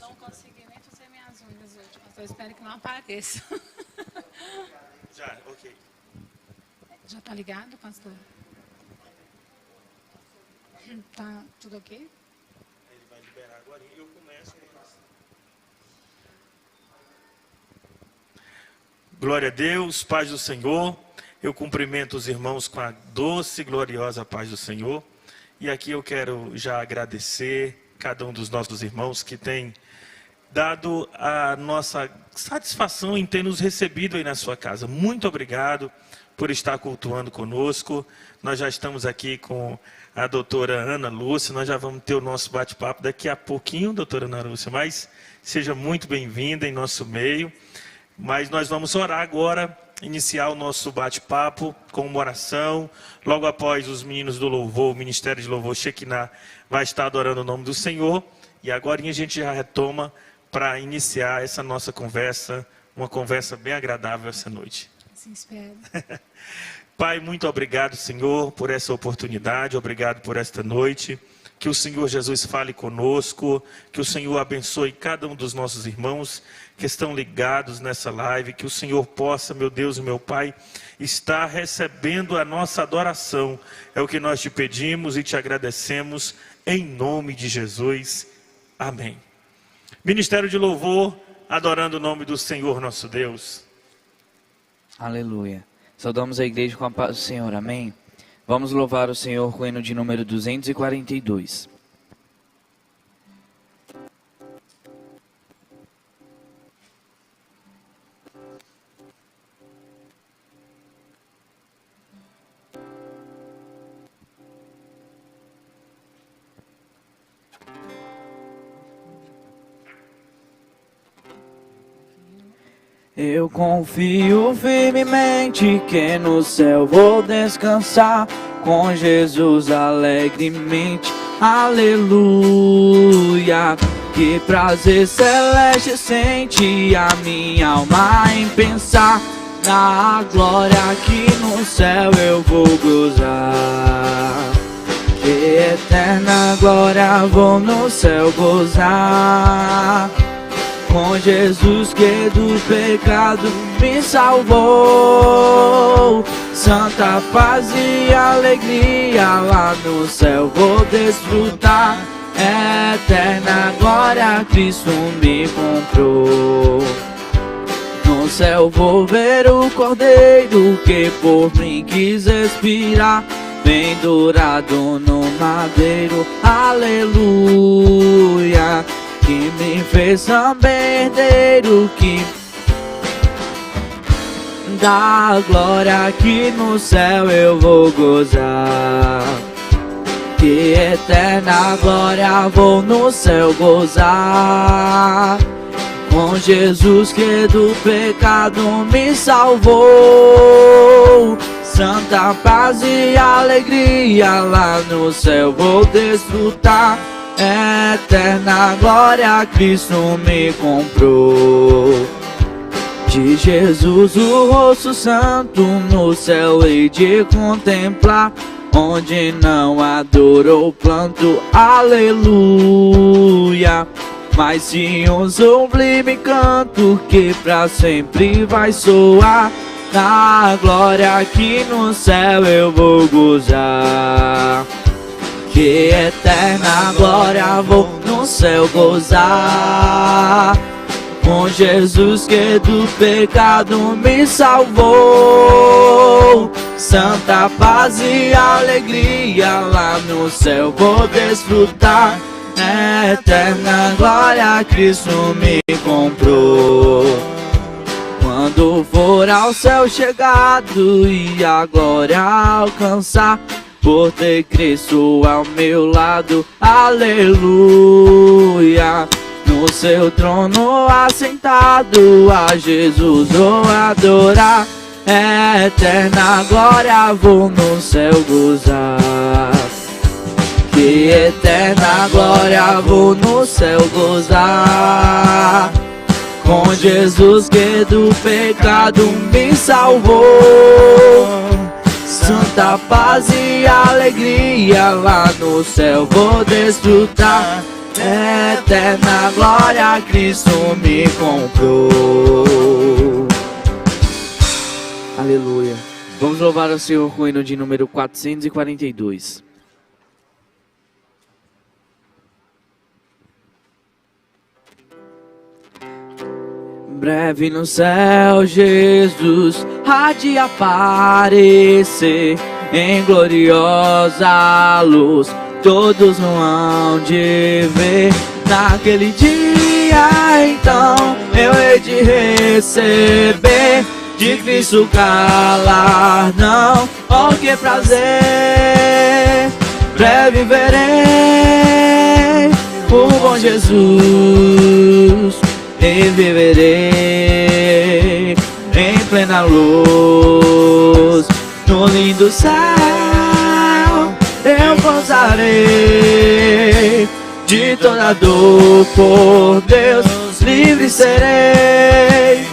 não consegui nem fazer minhas unhas hoje, mas eu espero que não apareça. Já, ok. Já tá ligado, pastor? Tá tudo ok? Ele vai liberar agora e eu começo. Glória a Deus, paz do Senhor. Eu cumprimento os irmãos com a doce e gloriosa paz do Senhor. E aqui eu quero já agradecer cada um dos nossos irmãos que tem dado a nossa satisfação em ter nos recebido aí na sua casa. Muito obrigado por estar cultuando conosco. Nós já estamos aqui com a doutora Ana Lúcia, nós já vamos ter o nosso bate-papo daqui a pouquinho, doutora Ana Lúcia, mas seja muito bem-vinda em nosso meio. Mas nós vamos orar agora, iniciar o nosso bate-papo com uma oração. Logo após os meninos do louvor, o Ministério de Louvor Shekinah vai estar adorando o nome do Senhor. E agora a gente já retoma para iniciar essa nossa conversa, uma conversa bem agradável essa noite. Assim espero. Pai, muito obrigado, Senhor, por essa oportunidade, obrigado por esta noite. Que o Senhor Jesus fale conosco, que o Senhor abençoe cada um dos nossos irmãos que estão ligados nessa live, que o Senhor possa, meu Deus e meu Pai, estar recebendo a nossa adoração. É o que nós te pedimos e te agradecemos, em nome de Jesus. Amém. Ministério de Louvor, adorando o nome do Senhor nosso Deus. Aleluia. Saudamos a igreja com a paz do Senhor, amém? Vamos louvar o Senhor com o hino de número 242. Eu confio firmemente que no céu vou descansar com Jesus alegremente, aleluia. Que prazer celeste sente a minha alma em pensar na glória que no céu eu vou gozar. Que eterna glória vou no céu gozar. Com Jesus que do pecado me salvou. Santa paz e alegria lá no céu vou desfrutar. Eterna glória Cristo me comprou. No céu vou ver o Cordeiro que por mim quis expirar, pendurado no madeiro, aleluia. Que me fez também herdeiro, que da glória que no céu eu vou gozar. Que eterna glória vou no céu gozar. Com Jesus que do pecado me salvou. Santa paz e alegria lá no céu vou desfrutar. Eterna glória Cristo me comprou. De Jesus o rosto santo no céu hei de contemplar, onde não há dor ou planto, aleluia. Mas sim um sublime canto que pra sempre vai soar. Na glória que no céu eu vou gozar. Que eterna glória vou no céu gozar. Com Jesus que do pecado me salvou. Santa paz e alegria lá no céu vou desfrutar. Eterna glória Cristo me comprou. Quando for ao céu chegado e a glória alcançar, por ter Cristo ao meu lado, aleluia. No seu trono assentado, a Jesus vou adorar. Eterna glória vou no céu gozar. Que eterna glória vou no céu gozar. Com Jesus que do pecado me salvou. Santa paz e alegria lá no céu vou desfrutar. eterna glória Cristo me comprou. Aleluia. Vamos louvar o Senhor com o hino de número 442. Breve no céu Jesus há de aparecer em gloriosa luz, todos não hão de ver. Naquele dia então eu hei de receber de Cristo galardão. Oh, que prazer! Breve verei o bom Jesus e viverei em plena luz. No lindo céu eu gozarei de toda dor, por Deus livre serei.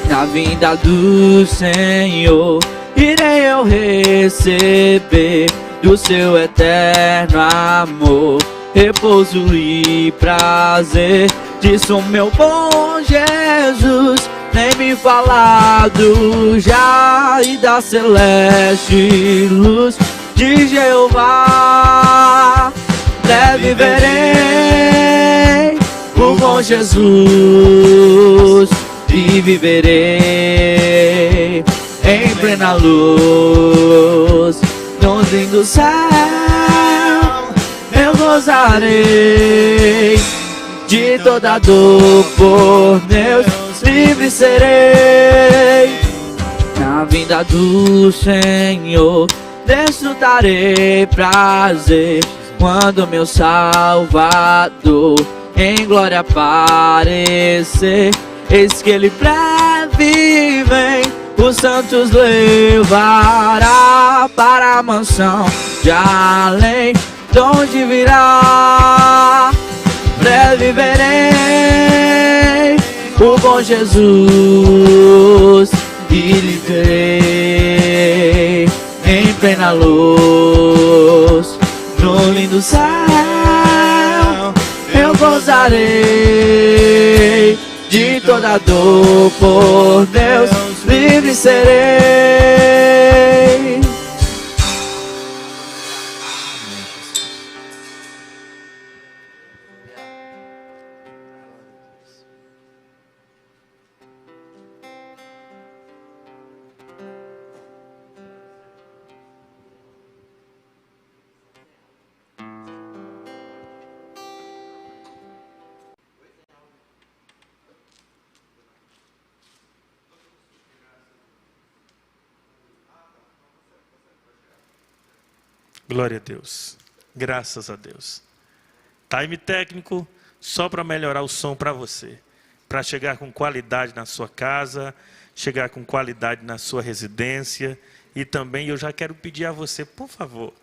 Na vinda do Senhor irei eu receber do seu eterno amor repouso e prazer. Disso meu bom Jesus tem me falado já, e da celeste luz de Jeová breve verei o bom Jesus e viverei em plena luz. No lindo céu eu gozarei de toda dor, por Deus livre serei. Na vinda do Senhor desfrutarei prazer, quando meu Salvador em glória aparecer. Eis que ele breve vem, os santos levará para a mansão de além, donde virá. Breve verei o bom Jesus e lhe verei em plena luz. No lindo céu eu gozarei de toda dor, por Deus livre serei. Glória a Deus. Graças a Deus. Time técnico só para melhorar o som para você. Para chegar com qualidade na sua casa, chegar com qualidade na sua residência. E também eu já quero pedir a você, por favor,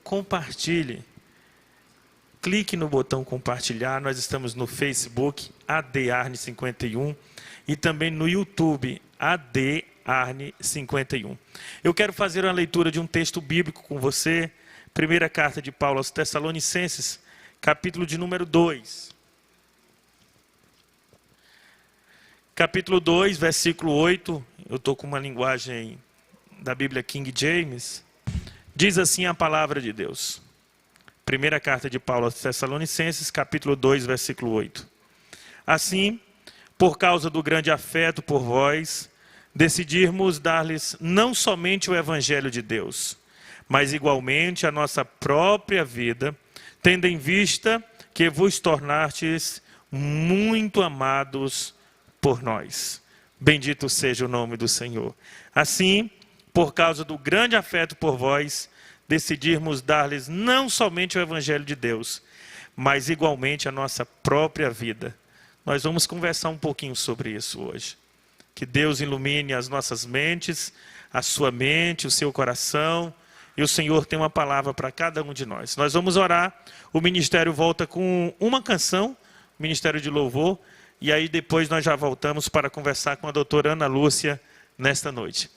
compartilhe. Clique no botão compartilhar. Nós estamos no Facebook, ADArne51. E também no YouTube, ADArne51. Eu quero fazer uma leitura de um texto bíblico com você. Primeira carta de Paulo aos Tessalonicenses, capítulo de número 2. Capítulo 2, versículo 8. Eu estou com uma linguagem da Bíblia King James. Diz assim a palavra de Deus. Primeira carta de Paulo aos Tessalonicenses, capítulo 2, versículo 8. Assim, por causa do grande afeto por vós, decidirmos dar-lhes não somente o Evangelho de Deus, mas igualmente a nossa própria vida, tendo em vista que vos tornastes muito amados por nós. Bendito seja o nome do Senhor. Assim, por causa do grande afeto por vós, decidirmos dar-lhes não somente o Evangelho de Deus, mas igualmente a nossa própria vida. Nós vamos conversar um pouquinho sobre isso hoje. Que Deus ilumine as nossas mentes, a sua mente, o seu coração. E o Senhor tem uma palavra para cada um de nós. Nós vamos orar. O ministério volta com uma canção, ministério de louvor. E aí depois nós já voltamos para conversar com a doutora Ana Lúcia nesta noite.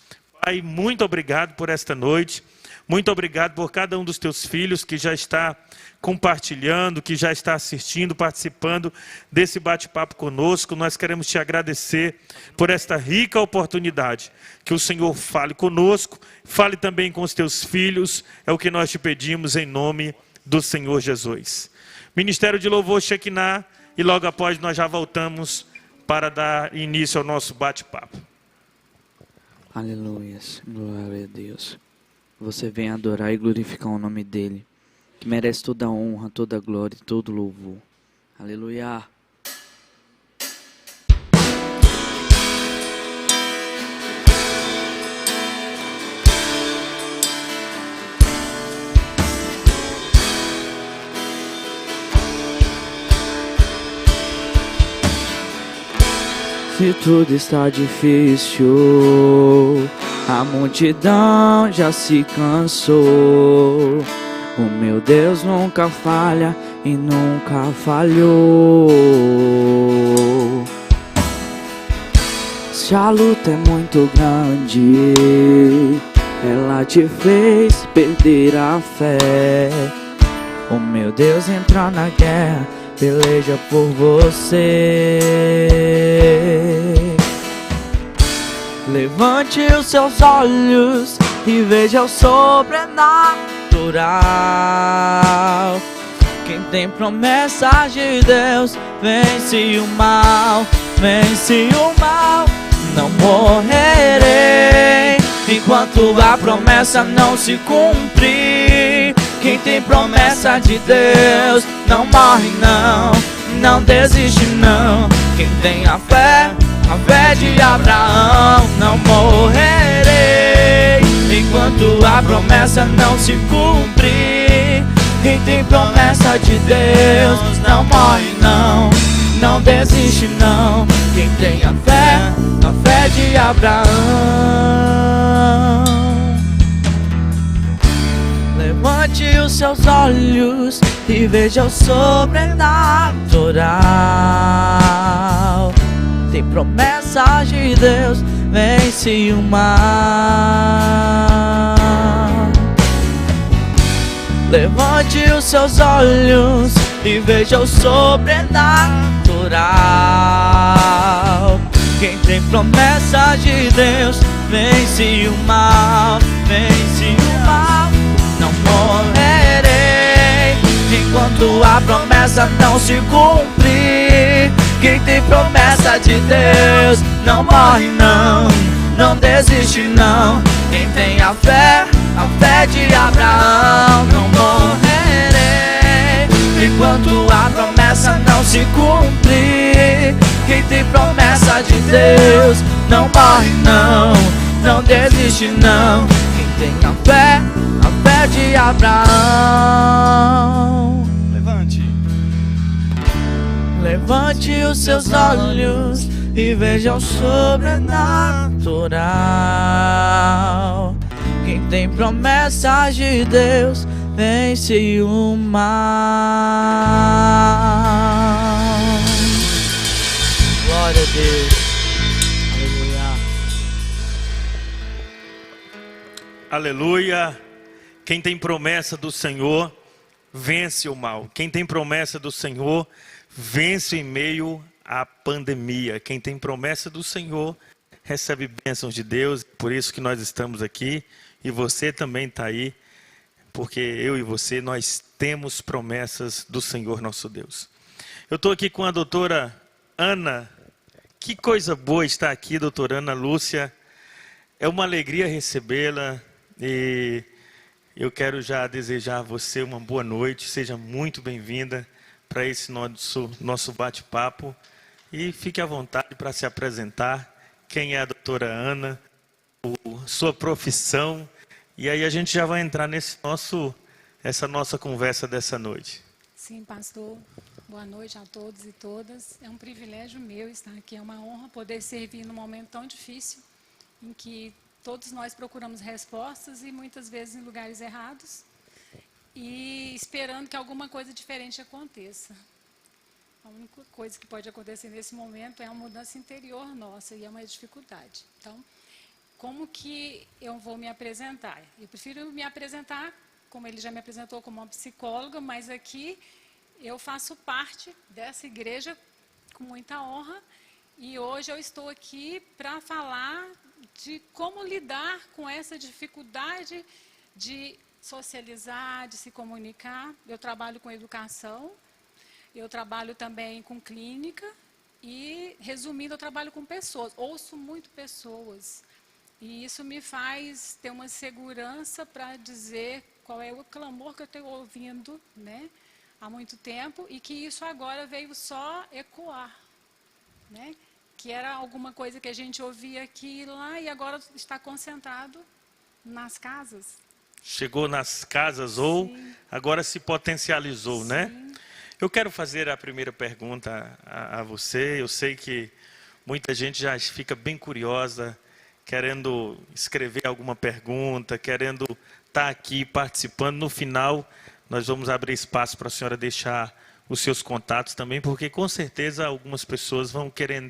Pai, muito obrigado por esta noite. Muito obrigado por cada um dos teus filhos que já está compartilhando, que já está assistindo, participando desse bate-papo conosco. Nós queremos te agradecer por esta rica oportunidade. Que o Senhor fale conosco, fale também com os teus filhos. É o que nós te pedimos em nome do Senhor Jesus. Ministério de Louvor Shekinah, e logo após nós já voltamos para dar início ao nosso bate-papo. Aleluia, glória a Deus. Você vem adorar e glorificar o nome dEle, que merece toda a honra, toda a glória e todo o louvor. Aleluia. Se tudo está difícil, a multidão já se cansou. O meu Deus nunca falha e nunca falhou. Se a luta é muito grande, ela te fez perder a fé. O meu Deus entra na guerra, peleja por você. Levante os seus olhos e veja o sobrenatural. Quem tem promessas de Deus vence o mal, vence o mal. Não morrerei enquanto a promessa não se cumprir. Quem tem promessa de Deus não morre não, não desiste não. Quem tem a fé de Abraão, não morrerei enquanto a promessa não se cumprir. Quem tem promessa de Deus não morre não, não desiste não. Quem tem a fé de Abraão. Levante os seus olhos e veja o sobrenatural. Tem promessas de Deus, vence o mal. Levante os seus olhos e veja o sobrenatural. Quem tem promessas de Deus, vence o mal, vence o mal. Não morrerei enquanto a promessa não se cumprir. Quem tem promessa de Deus não morre não, não desiste não. Quem tem a fé de Abraão, não morrerei enquanto a promessa não se cumprir. Quem tem promessa de Deus não morre não, não desiste não. Quem tem a fé de Abraão. Levante os seus olhos e veja o sobrenatural. Quem tem promessas de Deus vence o mal. Glória a Deus. Aleluia. Aleluia. Quem tem promessa do Senhor vence o mal. Quem tem promessa do Senhor vence em meio à pandemia. Quem tem promessa do Senhor recebe bênçãos de Deus. Por isso que nós estamos aqui. E você também está aí. Porque eu e você, nós temos promessas do Senhor nosso Deus. Eu estou aqui com a doutora Ana. Que coisa boa estar aqui, doutora Ana Lúcia. É uma alegria recebê-la. E eu quero já desejar a você uma boa noite. Seja muito bem-vinda para esse nosso bate-papo. E fique à vontade para se apresentar. Quem é a doutora Ana, sua profissão. E aí a gente já vai entrar essa nossa conversa dessa noite. Sim, pastor. Boa noite a todos e todas. É um privilégio meu estar aqui. É uma honra poder servir num momento tão difícil, em que todos nós procuramos respostas e muitas vezes em lugares errados. E esperando que alguma coisa diferente aconteça. A única coisa que pode acontecer nesse momento é uma mudança interior nossa e é uma dificuldade. Então, como que eu vou me apresentar? Eu prefiro me apresentar, como ele já me apresentou, como uma psicóloga, mas aqui eu faço parte dessa igreja com muita honra e hoje eu estou aqui para falar de como lidar com essa dificuldade de socializar, de se comunicar. Eu trabalho com educação, eu trabalho também com clínica e, resumindo, eu trabalho com pessoas, ouço muito pessoas. E isso me faz ter uma segurança para dizer qual é o clamor que eu estou ouvindo, né, há muito tempo, e que isso agora veio só ecoar, né, que era alguma coisa que a gente ouvia aqui e lá e agora está concentrado nas casas. Chegou nas casas ou Sim. agora se potencializou, Sim. né? Eu quero fazer a primeira pergunta a você. Eu sei que muita gente já fica bem curiosa, querendo escrever alguma pergunta, querendo estar aqui participando. No final, nós vamos abrir espaço para a senhora deixar os seus contatos também, porque com certeza algumas pessoas vão querer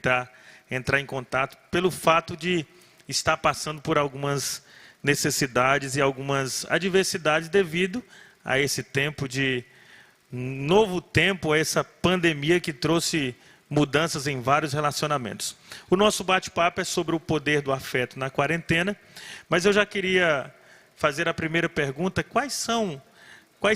entrar em contato pelo fato de estar passando por algumas necessidades e algumas adversidades devido a esse tempo de novo tempo, a essa pandemia que trouxe mudanças em vários relacionamentos. O nosso bate-papo é sobre o poder do afeto na quarentena, mas eu já queria fazer a primeira pergunta: quais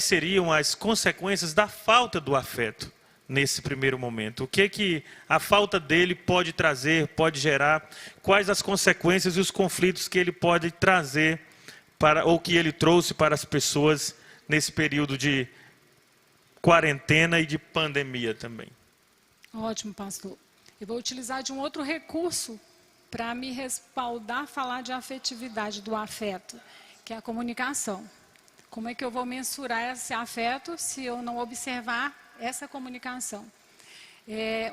seriam as consequências da falta do afeto nesse primeiro momento? O que a falta dele pode trazer, pode gerar? Quais as consequências e os conflitos que ele pode trazer ou que ele trouxe para as pessoas nesse período de quarentena e de pandemia também? Ótimo, pastor. Eu vou utilizar de um outro recurso para me respaldar, falar de afetividade, do afeto, que é a comunicação. Como é que eu vou mensurar esse afeto se eu não observar essa comunicação?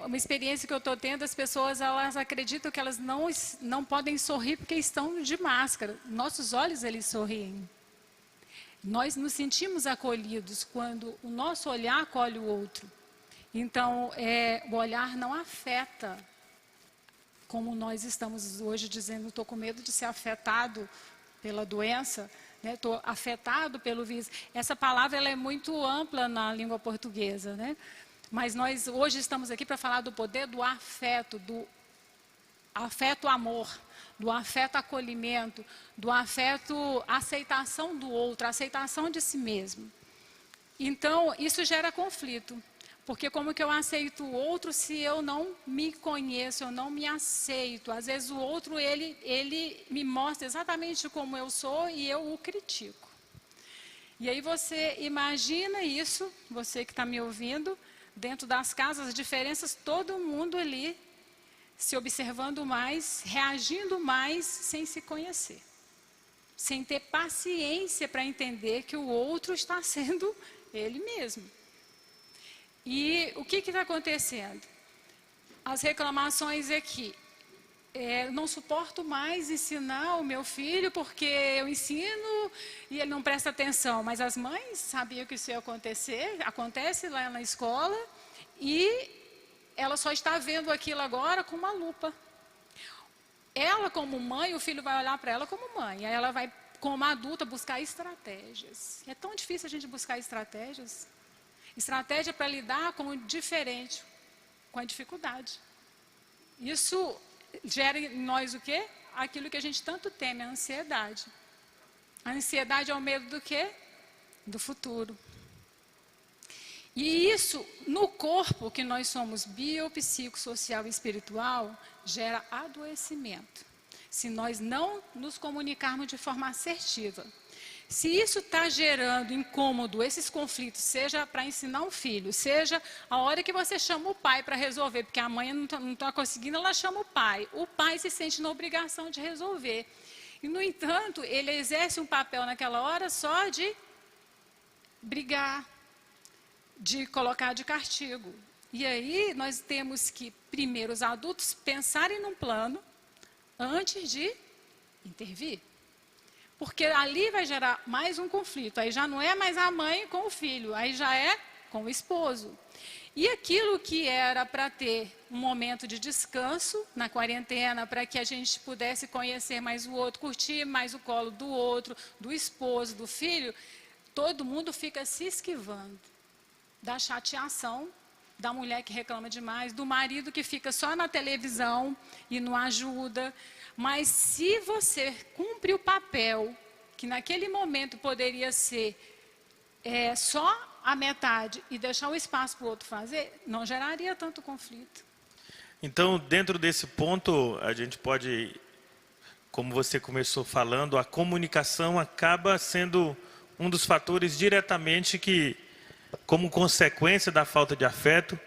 Uma experiência que eu estou tendo, as pessoas elas acreditam que elas não podem sorrir porque estão de máscara. Nossos olhos, eles sorriem. Nós nos sentimos acolhidos quando o nosso olhar acolhe o outro. Então, o olhar não afeta, como nós estamos hoje dizendo, estou com medo de ser afetado pela doença, estou afetado pelo vírus. Essa palavra ela é muito ampla na língua portuguesa, né? Mas nós hoje estamos aqui para falar do poder do afeto amor, do afeto acolhimento, do afeto aceitação do outro, aceitação de si mesmo. Então, isso gera conflito. Porque como que eu aceito o outro se eu não me conheço, eu não me aceito? Às vezes o outro, ele me mostra exatamente como eu sou e eu o critico. E aí você imagina isso, você que está me ouvindo, dentro das casas, as diferenças, todo mundo ali se observando mais, reagindo mais, sem se conhecer. Sem ter paciência para entender que o outro está sendo ele mesmo. E o que está acontecendo? As reclamações aqui. Não suporto mais ensinar o meu filho porque eu ensino e ele não presta atenção. Mas as mães sabiam que isso ia acontecer, acontece lá na escola e ela só está vendo aquilo agora com uma lupa. Ela como mãe, o filho vai olhar para ela como mãe. Aí ela vai, como adulta, buscar estratégias. É tão difícil a gente buscar estratégias. Estratégia para lidar com o diferente, com a dificuldade. Isso gera em nós o quê? Aquilo que a gente tanto teme, a ansiedade. A ansiedade é o medo do quê? Do futuro. E isso, no corpo, que nós somos bio, psico, social e espiritual, gera adoecimento. Se nós não nos comunicarmos de forma assertiva. Se isso está gerando incômodo, esses conflitos, seja para ensinar um filho, seja a hora que você chama o pai para resolver, porque a mãe não está conseguindo, ela chama o pai. O pai se sente na obrigação de resolver. E, no entanto, ele exerce um papel naquela hora só de brigar, de colocar de castigo. E aí nós temos que, primeiro, os adultos pensarem num plano antes de intervir. Porque ali vai gerar mais um conflito. Aí já não é mais a mãe com o filho, aí já é com o esposo. E aquilo que era para ter um momento de descanso na quarentena, para que a gente pudesse conhecer mais o outro, curtir mais o colo do outro, do esposo, do filho, todo mundo fica se esquivando da chateação da mulher que reclama demais, do marido que fica só na televisão e não ajuda. Mas se você cumpre o papel, que naquele momento poderia ser só a metade e deixar o espaço para o outro fazer, não geraria tanto conflito. Então, dentro desse ponto, a gente pode, como você começou falando, a comunicação acaba sendo um dos fatores diretamente que, como consequência da falta de afeto,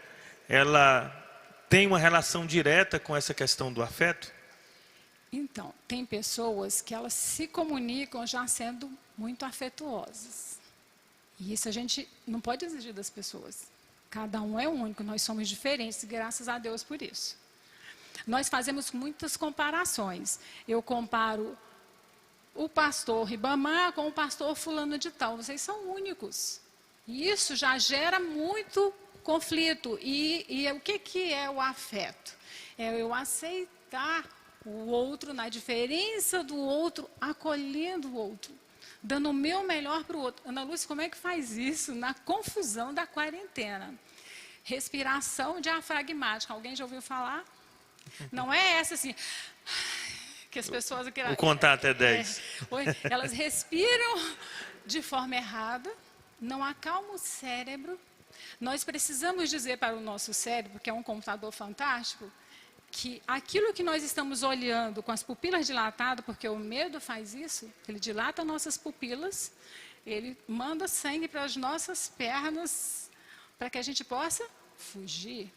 ela tem uma relação direta com essa questão do afeto? Então, tem pessoas que elas se comunicam já sendo muito afetuosas. E isso a gente não pode exigir das pessoas. Cada um é único, nós somos diferentes, e graças a Deus por isso. Nós fazemos muitas comparações. Eu comparo o pastor Ribamar com o pastor fulano de tal. Vocês são únicos. E isso já gera muito conflito. E o que é o afeto? É eu aceitar o outro na diferença do outro, acolhendo o outro, dando o meu melhor para o outro. Ana Lúcia, como é que faz isso na confusão da quarentena? Respiração diafragmática. Alguém já ouviu falar? Não é essa assim, que as pessoas... Vou contar até 10. Elas respiram de forma errada, não acalma o cérebro. Nós precisamos dizer para o nosso cérebro, que é um computador fantástico, que aquilo que nós estamos olhando com as pupilas dilatadas, porque o medo faz isso, ele dilata nossas pupilas, ele manda sangue para as nossas pernas, para que a gente possa fugir.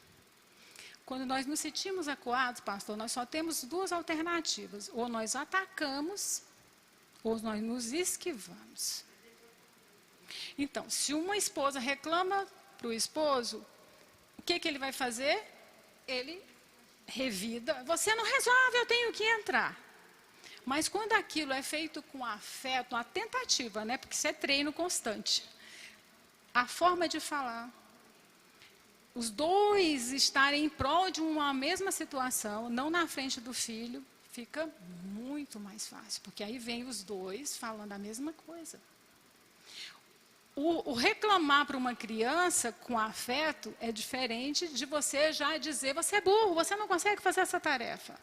Quando nós nos sentimos acuados, pastor, nós só temos duas alternativas, ou nós atacamos, ou nós nos esquivamos. Então, se uma esposa reclama para o esposo, o que ele vai fazer? Ele revida, você não resolve, eu tenho que entrar. Mas quando aquilo é feito com afeto, uma tentativa, né? Porque isso é treino constante. A forma de falar, os dois estarem em prol de uma mesma situação, não na frente do filho, fica muito mais fácil, porque aí vem os dois falando a mesma coisa. O reclamar para uma criança com afeto é diferente de você já dizer, você é burro, você não consegue fazer essa tarefa.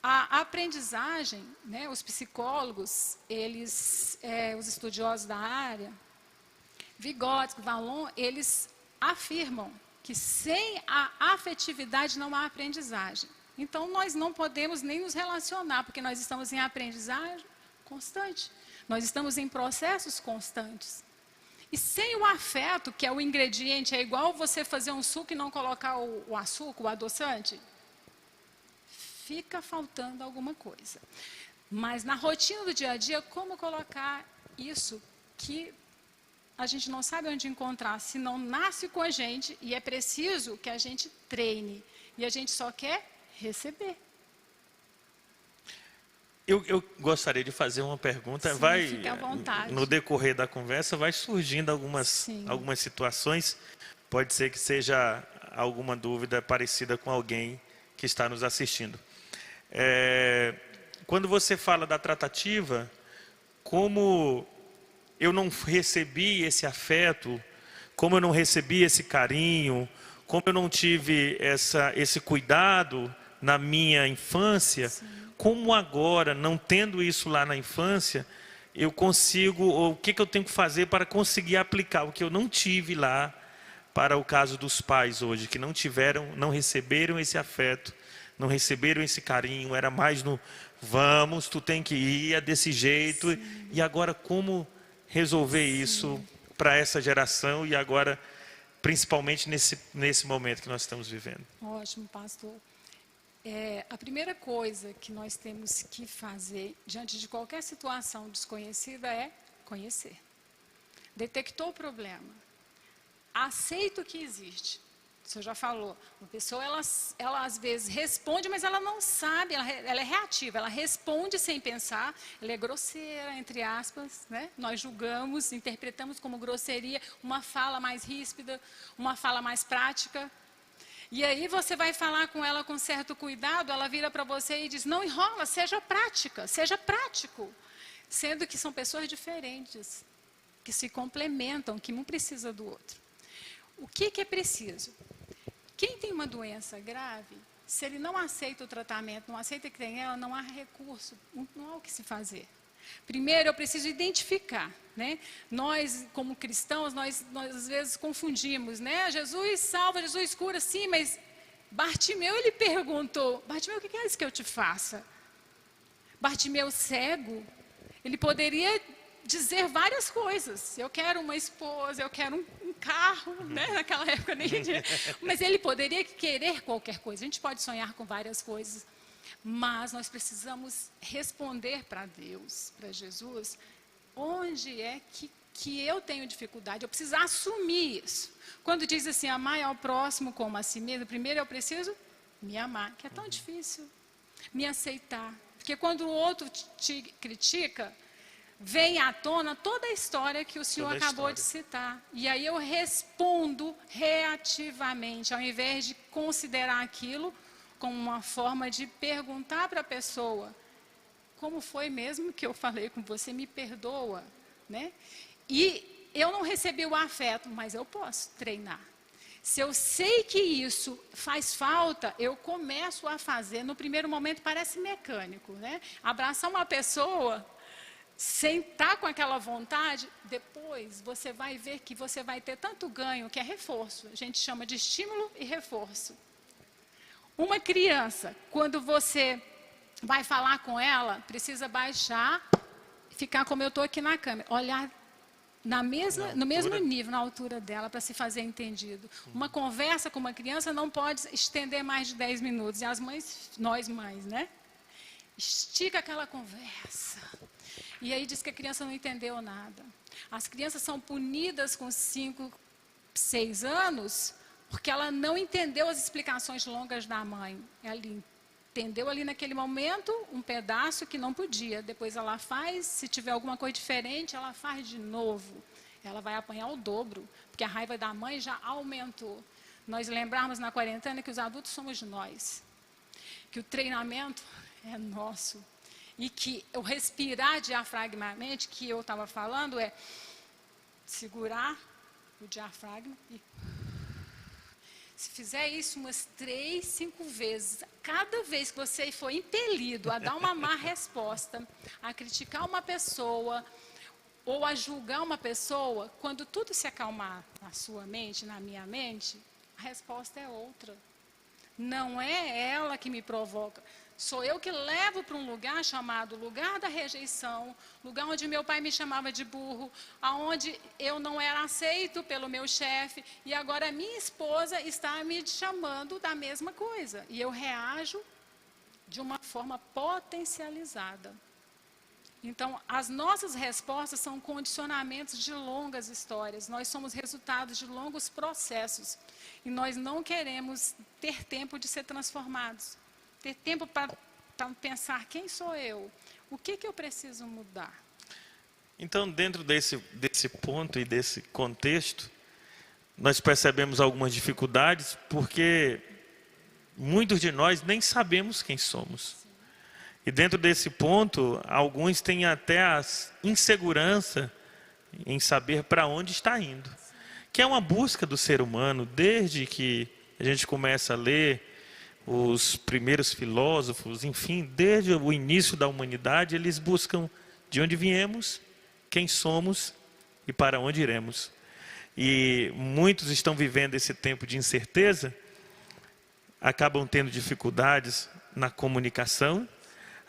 A aprendizagem, né, os psicólogos, os estudiosos da área, Vygotsky, Vallon, eles afirmam que sem a afetividade não há aprendizagem. Então, nós não podemos nem nos relacionar, porque nós estamos em aprendizagem constante. Nós estamos em processos constantes. E sem o afeto, que é o ingrediente, é igual você fazer um suco e não colocar o açúcar, o adoçante, fica faltando alguma coisa. Mas na rotina do dia a dia, como colocar isso que a gente não sabe onde encontrar, se não nasce com a gente, e é preciso que a gente treine. E a gente só quer receber. Eu gostaria de fazer uma pergunta. Sim, fique à vontade. No decorrer da conversa, vai surgindo algumas situações. Pode ser que seja alguma dúvida parecida com alguém que está nos assistindo. Quando você fala da tratativa, como eu não recebi esse afeto, como eu não recebi esse carinho, como eu não tive esse cuidado na minha infância, como agora, não tendo isso lá na infância, eu consigo, ou o que eu tenho que fazer para conseguir aplicar o que eu não tive lá para o caso dos pais hoje, que não receberam esse afeto, não receberam esse carinho, era mais no vamos, tu tem que ir, é desse jeito. Sim. E agora como resolver isso para essa geração e agora, principalmente nesse momento que nós estamos vivendo? Ótimo, pastor. A primeira coisa que nós temos que fazer diante de qualquer situação desconhecida é conhecer. Detectou o problema, aceita o que existe, O senhor já falou. Uma pessoa, ela às vezes responde, mas ela não sabe, ela é reativa, ela responde sem pensar, ela é grosseira, entre aspas, né? Nós julgamos, interpretamos como grosseria uma fala mais ríspida, uma fala mais prática. E aí você vai falar com ela com certo cuidado, ela vira para você e diz, não enrola, seja prática, seja prático. Sendo que são pessoas diferentes, que se complementam, que um precisa do outro. O que é preciso? Quem tem uma doença grave, se ele não aceita o tratamento, não aceita que tem ela, não há recurso, não há o que se fazer. Primeiro, eu preciso identificar, né? Nós, como cristãos, nós às vezes confundimos, né? Jesus salva, Jesus cura, sim, mas Bartimeu, ele perguntou, Bartimeu, o que é isso que eu te faça? Bartimeu cego, ele poderia dizer várias coisas. Eu quero uma esposa, eu quero um carro, né? Naquela época nem tinha. Mas ele poderia querer qualquer coisa. A gente pode sonhar com várias coisas, mas nós precisamos responder para Deus, para Jesus, onde é que eu tenho dificuldade. Eu preciso assumir isso. Quando diz assim, amar ao próximo como a si mesmo, primeiro eu preciso me amar, que é tão difícil. Me aceitar. Porque quando o outro te critica, vem à tona toda a história que o senhor acabou de citar. E aí eu respondo reativamente, ao invés de considerar aquilo como uma forma de perguntar para a pessoa, como foi mesmo que eu falei com você, me perdoa, né? E eu não recebi o afeto, mas eu posso treinar. Se eu sei que isso faz falta, eu começo a fazer. No primeiro momento parece mecânico, né? Abraçar uma pessoa sem estar com aquela vontade, depois você vai ver que você vai ter tanto ganho, que é reforço. A gente chama de estímulo e reforço. Uma criança, quando você vai falar com ela, precisa baixar, ficar como eu estou aqui na câmera, olhar no mesmo nível, na altura dela, para se fazer entendido. Uma conversa com uma criança não pode estender mais de 10 minutos. E as mães, nós mães, né? Estica aquela conversa. E aí diz que a criança não entendeu nada. As crianças são punidas com 5, 6 anos, porque ela não entendeu as explicações longas da mãe. Ela entendeu ali naquele momento um pedaço que não podia. Depois ela faz, se tiver alguma coisa diferente, ela faz de novo. Ela vai apanhar o dobro, porque a raiva da mãe já aumentou. Nós lembrarmos na quarentena que os adultos somos nós. Que o treinamento é nosso. E que o respirar diafragmamente, que eu estava falando, é segurar o diafragma e... Se fizer isso umas 3, 5 vezes, cada vez que você for impelido a dar uma má resposta, a criticar uma pessoa ou a julgar uma pessoa, quando tudo se acalmar na sua mente, na minha mente, a resposta é outra. Não é ela que me provoca. Sou eu que levo para um lugar chamado lugar da rejeição, lugar onde meu pai me chamava de burro, aonde eu não era aceito pelo meu chefe, e agora a minha esposa está me chamando da mesma coisa. E eu reajo de uma forma potencializada. Então, as nossas respostas são condicionamentos de longas histórias. Nós somos resultados de longos processos. E nós não queremos ter tempo de ser transformados. Ter tempo para pensar, quem sou eu? O que eu preciso mudar? Então, dentro desse ponto e desse contexto, nós percebemos algumas dificuldades, porque muitos de nós nem sabemos quem somos. E dentro desse ponto, alguns têm até a insegurança em saber para onde está indo. Que é uma busca do ser humano, desde que a gente começa a ler os primeiros filósofos, enfim, desde o início da humanidade, eles buscam de onde viemos, quem somos e para onde iremos. E muitos estão vivendo esse tempo de incerteza, acabam tendo dificuldades na comunicação,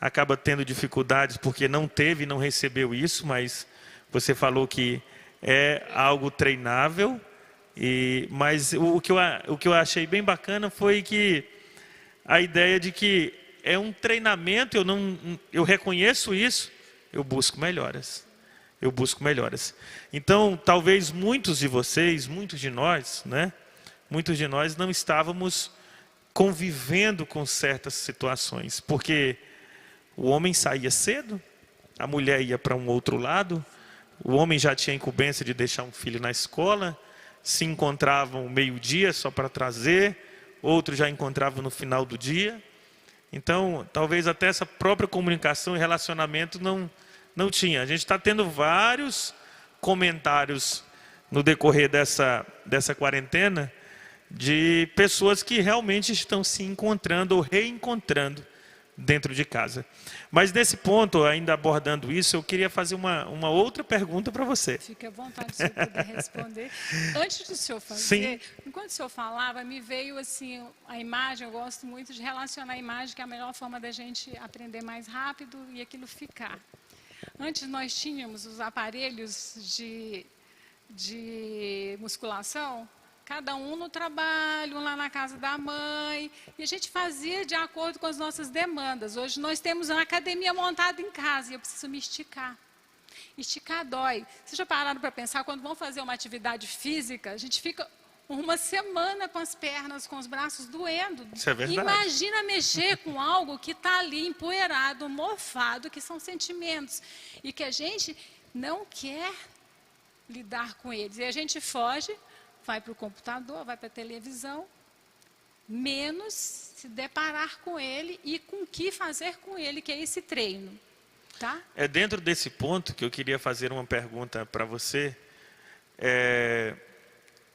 acaba tendo dificuldades porque não teve, não recebeu isso, mas você falou que é algo treinável. Mas o que eu achei bem bacana foi que a ideia de que é um treinamento, eu reconheço isso, eu busco melhoras. Então, talvez muitos de vocês, muitos de nós, né, muitos de nós não estávamos convivendo com certas situações, porque o homem saía cedo, a mulher ia para um outro lado, o homem já tinha a incumbência de deixar um filho na escola, se encontravam meio-dia só para trazer, outros já encontravam no final do dia. Então, talvez até essa própria comunicação e relacionamento não tinha. A gente está tendo vários comentários no decorrer dessa quarentena de pessoas que realmente estão se encontrando ou reencontrando dentro de casa. Mas nesse ponto, ainda abordando isso, eu queria fazer uma outra pergunta para você. Fique à vontade se eu puder responder. Antes do senhor fazer, Sim. Enquanto o senhor falava, me veio assim a imagem. Eu gosto muito de relacionar a imagem, que é a melhor forma da gente aprender mais rápido e aquilo ficar. Antes nós tínhamos os aparelhos de musculação, cada um no trabalho, um lá na casa da mãe, e a gente fazia de acordo com as nossas demandas. Hoje nós temos uma academia montada em casa e eu preciso me esticar. Esticar dói. Vocês já pararam para pensar, quando vão fazer uma atividade física, a gente fica uma semana com as pernas, com os braços doendo. Isso é verdade. Imagina mexer com algo que está ali empoeirado, mofado, que são sentimentos, e que a gente não quer lidar com eles. E a gente foge, vai para o computador, vai para a televisão, menos se deparar com ele e com o que fazer com ele, que é esse treino. Tá? É dentro desse ponto que eu queria fazer uma pergunta para você.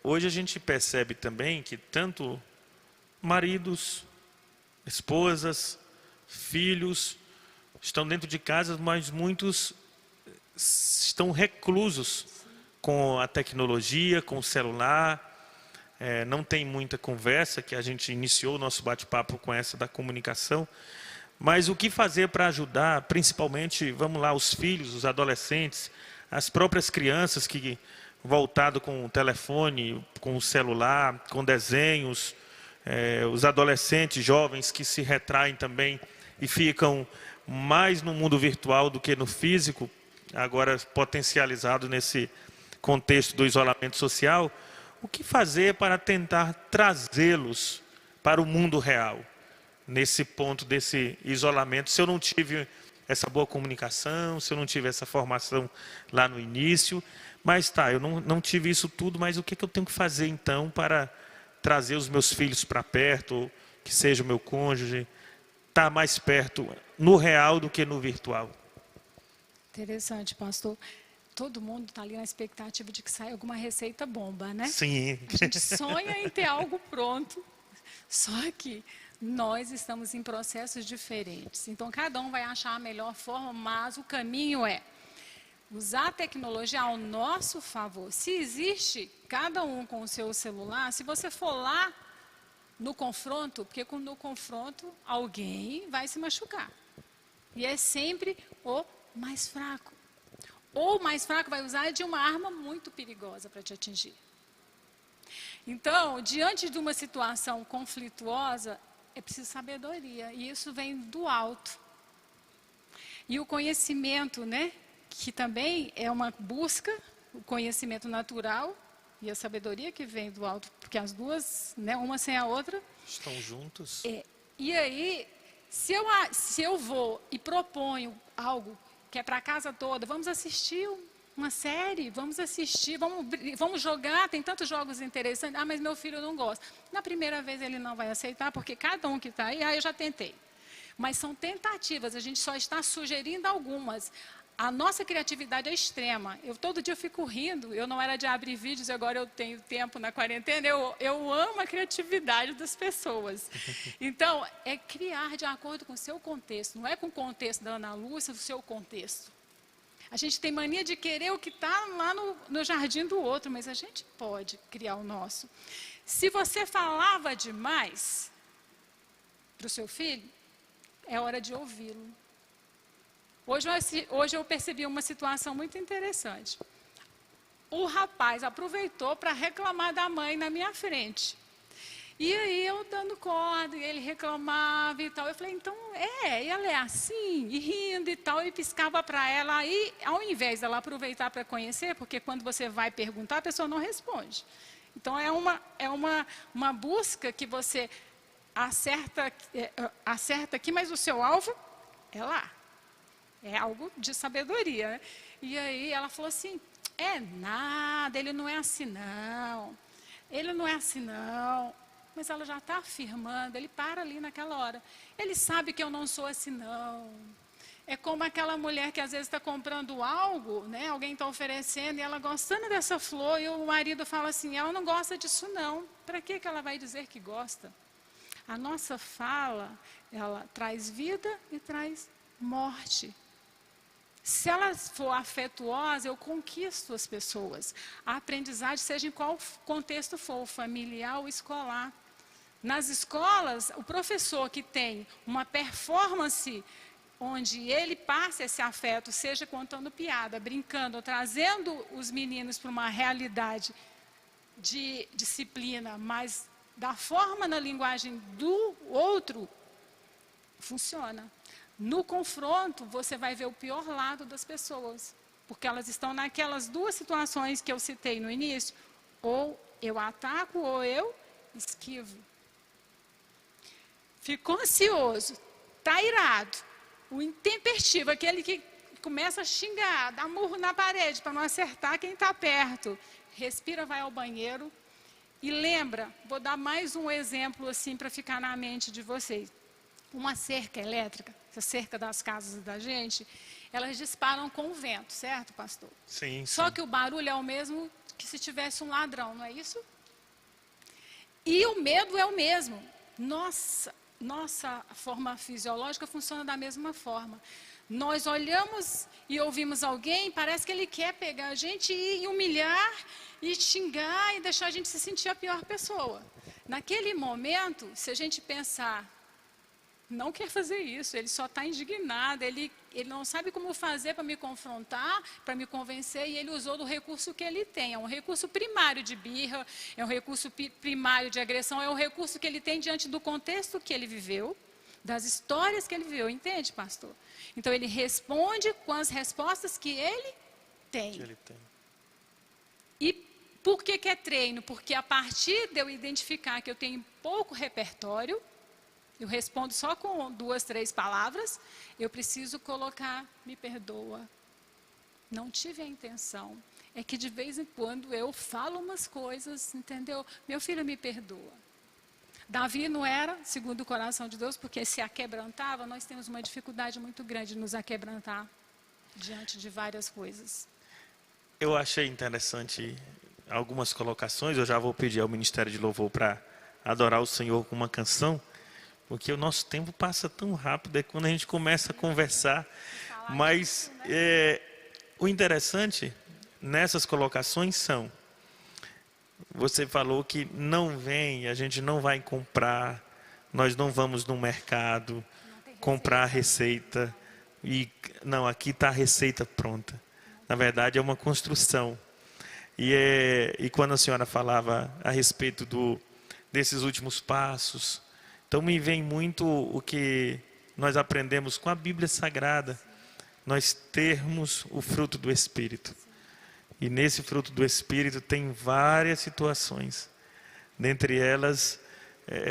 Hoje a gente percebe também que tanto maridos, esposas, filhos estão dentro de casa, mas muitos estão reclusos com a tecnologia, com o celular, não tem muita conversa, que a gente iniciou o nosso bate-papo com essa da comunicação, mas o que fazer para ajudar, principalmente, vamos lá, os filhos, os adolescentes, as próprias crianças que, voltado com o telefone, com o celular, com desenhos, os adolescentes, jovens que se retraem também e ficam mais no mundo virtual do que no físico, agora potencializado nesse contexto do isolamento social, o que fazer para tentar trazê-los para o mundo real, nesse ponto desse isolamento, se eu não tive essa boa comunicação, se eu não tive essa formação lá no início, mas tá, eu não tive isso tudo, mas o que eu tenho que fazer então para trazer os meus filhos para perto, que seja o meu cônjuge, estar mais perto no real do que no virtual? Interessante, pastor. Todo mundo está ali na expectativa de que saia alguma receita bomba, né? Sim. A gente sonha em ter algo pronto, só que nós estamos em processos diferentes. Então, cada um vai achar a melhor forma, mas o caminho é usar a tecnologia ao nosso favor. Se existe cada um com o seu celular, se você for lá no confronto, porque no confronto alguém vai se machucar. E é sempre o mais fraco. Ou o mais fraco vai usar de uma arma muito perigosa para te atingir. Então, diante de uma situação conflituosa, é preciso sabedoria. E isso vem do alto. E o conhecimento, né? Que também é uma busca, o conhecimento natural e a sabedoria que vem do alto, porque as duas, né, uma sem a outra, estão juntos. E aí, se eu vou e proponho algo que é para a casa toda, vamos assistir uma série, vamos jogar, tem tantos jogos interessantes, mas meu filho não gosta. Na primeira vez ele não vai aceitar, porque cada um que está aí, eu já tentei. Mas são tentativas, a gente só está sugerindo algumas. A nossa criatividade é extrema. Todo dia eu fico rindo, eu não era de abrir vídeos, agora eu tenho tempo na quarentena, eu amo a criatividade das pessoas. Então, é criar de acordo com o seu contexto, não é com o contexto da Ana Lúcia, o seu contexto. A gente tem mania de querer o que está lá no jardim do outro, mas a gente pode criar o nosso. Se você falava demais para o seu filho, é hora de ouvi-lo. Hoje eu percebi uma situação muito interessante. O rapaz aproveitou para reclamar da mãe na minha frente. E aí eu dando corda, e ele reclamava e tal. Eu falei, então, ela é assim, e rindo e tal, e piscava para ela. Aí, ao invés dela aproveitar para conhecer, porque quando você vai perguntar, a pessoa não responde. Então, é uma busca que você acerta aqui, mas o seu alvo é lá. É algo de sabedoria, né? E aí ela falou assim, é nada, ele não é assim não. Ele não é assim não. Mas ela já está afirmando, ele para ali naquela hora. Ele sabe que eu não sou assim não. É como aquela mulher que às vezes está comprando algo, né? Alguém está oferecendo e ela gostando dessa flor e o marido fala assim, ela não gosta disso não. Para que ela vai dizer que gosta? A nossa fala, ela traz vida e traz morte. Se ela for afetuosa, eu conquisto as pessoas. A aprendizagem, seja em qual contexto for, familiar ou escolar. Nas escolas, o professor que tem uma performance onde ele passa esse afeto, seja contando piada, brincando, trazendo os meninos para uma realidade de disciplina, mas da forma na linguagem do outro, funciona. No confronto, você vai ver o pior lado das pessoas, porque elas estão naquelas duas situações que eu citei no início, ou eu ataco ou eu esquivo. Ficou ansioso, está irado, o intempestivo, aquele que começa a xingar, dá murro na parede para não acertar quem está perto. Respira, vai ao banheiro e lembra, vou dar mais um exemplo assim para ficar na mente de vocês. Uma cerca elétrica, essa cerca das casas da gente, elas disparam com o vento, certo, pastor? Sim, sim. Só que o barulho é o mesmo que se tivesse um ladrão, não é isso? E o medo é o mesmo. Nossa forma fisiológica funciona da mesma forma. Nós olhamos e ouvimos alguém, parece que ele quer pegar a gente e humilhar, e xingar e deixar a gente se sentir a pior pessoa. Naquele momento, se a gente pensar, não quer fazer isso, ele só está indignado, ele não sabe como fazer para me confrontar, para me convencer, e ele usou do recurso que ele tem. É um recurso primário de birra, é um recurso primário de agressão, é um recurso que ele tem diante do contexto que ele viveu, das histórias que ele viveu, entende, pastor? Então, ele responde com as respostas que ele tem. E por que é treino? Porque a partir de eu identificar que eu tenho pouco repertório, eu respondo só com 2, 3 palavras, eu preciso colocar, me perdoa, não tive a intenção. É que de vez em quando eu falo umas coisas, entendeu? Meu filho, me perdoa. Davi não era segundo o coração de Deus, porque se aquebrantava, nós temos uma dificuldade muito grande de nos aquebrantar diante de várias coisas. Eu achei interessante algumas colocações, eu já vou pedir ao Ministério de Louvor para adorar o Senhor com uma canção, porque o nosso tempo passa tão rápido, é quando a gente começa a conversar. Mas o interessante nessas colocações são, você falou que não vem, a gente não vai comprar, nós não vamos no mercado comprar a receita. E não, aqui está a receita pronta. Na verdade, é uma construção. E quando a senhora falava a respeito desses últimos passos, então me vem muito o que nós aprendemos com a Bíblia Sagrada, nós termos o fruto do Espírito. E nesse fruto do Espírito tem várias situações, dentre elas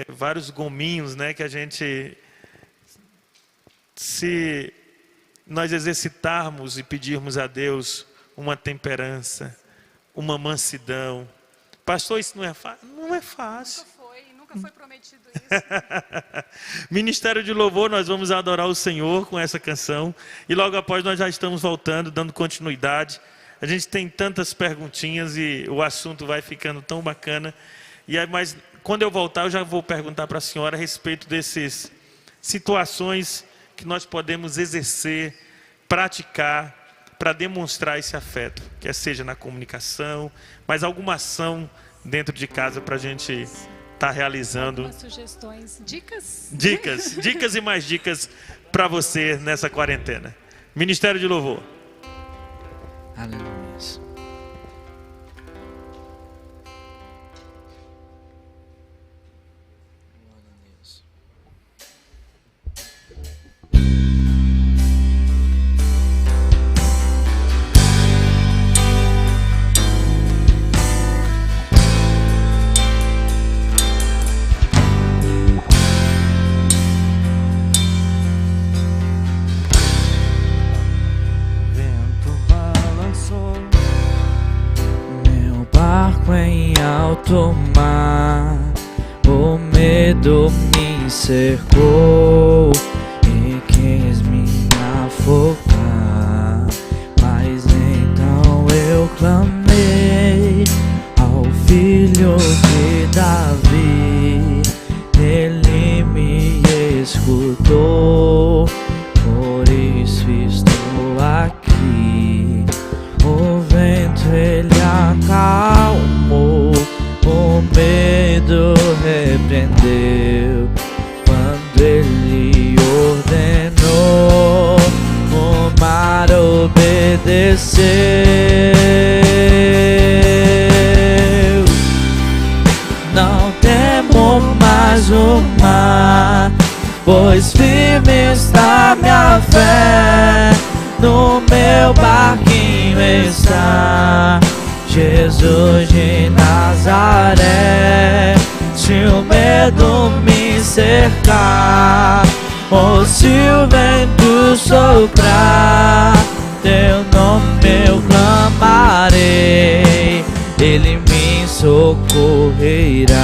vários gominhos, né, que a gente, se nós exercitarmos e pedirmos a Deus uma temperança, uma mansidão. Pastor, isso não é fácil? Não é fácil. Nunca foi prometido isso. Ministério de Louvor, nós vamos adorar o Senhor com essa canção. E logo após nós já estamos voltando, dando continuidade. A gente tem tantas perguntinhas e o assunto vai ficando tão bacana. Mas quando eu voltar, eu já vou perguntar para a senhora a respeito dessas situações que nós podemos exercer, praticar, para demonstrar esse afeto. Quer seja na comunicação, mas alguma ação dentro de casa para a gente estar realizando. Algumas sugestões, dicas? Dicas e mais dicas para você nessa quarentena. Ministério de Louvor. Aleluia. alto mar, o medo me cercou e quis me afogar. Mas então eu clamei ao Filho de Davi, ele me escutou, por isso estou aqui. O vento ele acalmou, o medo repreendeu, quando ele ordenou, o mar obedeceu. Não temo mais o mar, pois firme está minha fé. No meu barquinho está Jesus de Nazaré. Se o medo me cercar, ou se o vento soprar, teu nome eu clamarei, ele me socorrerá.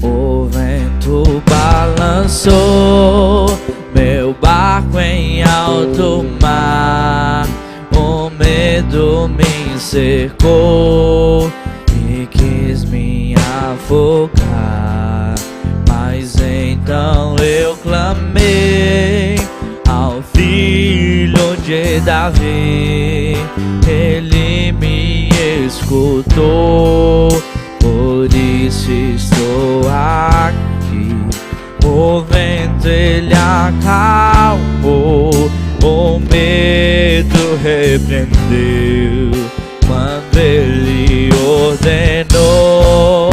O vento balançou meu barco em alto mar, o medo me cercou e quis me afogar. Mas então eu clamei ao Filho de Davi, ele me escutou, por isso estou aqui. O vento ele acalmou, o medo repreendeu, quando ele ordenou,